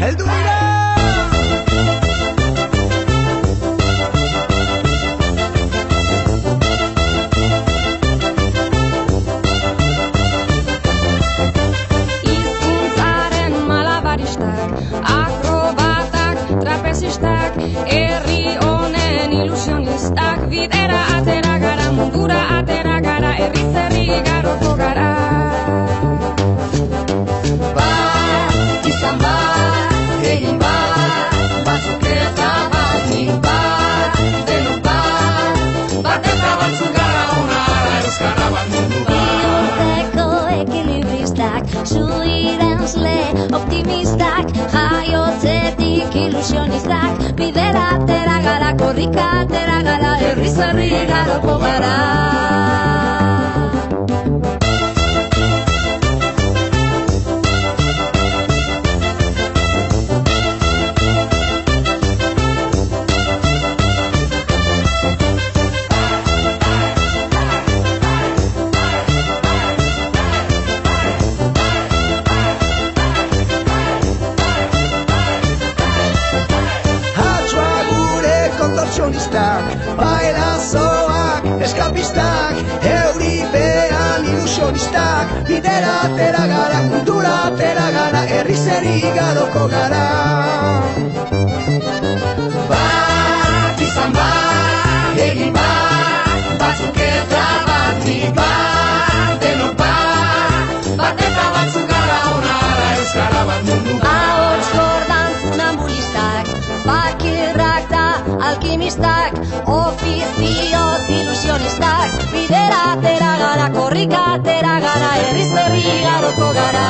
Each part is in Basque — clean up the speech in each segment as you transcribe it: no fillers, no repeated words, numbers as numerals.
heldu dira. Hizkuntzaren malabaristak, akrobatak, trapezistak, herri honen ilusionistak, bidera atera gara, mundura atera gara, herriz herri igaroko gara. Bat, izan bat, egin bat, batzuk eta batik bat, denok bat, bat eta batzuk gara honara euskara bat mundu bat. Bihoteko ekilibristak, zuidenzle optimistak, jaiotzetik ilusionistak, bidera atera gara, korrika atera gara, herriz herri igaroko gara. Bailazoak, eskapistak, euripean ilusionistak, bidera atera gara, kultura atera gara, herriz herri igaroko gara. Bat, izan bat, egin bat, batzuk eta batik bat, denok bat, bat eta batzuk gara honara euskara bat mundu bat. Ahots gordan funambulistak, bakirrak da alkimistak, ofizioz ilusionistak, bidera atera gara, korrika atera gara, herriz herri igaroko gara.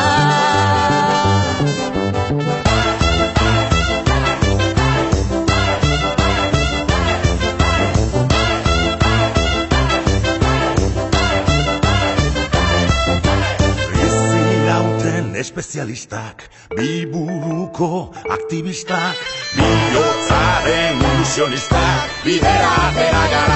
Espezialistak, biburuko aktivistak, bihotzaren ilusionistak, bidera atera gara.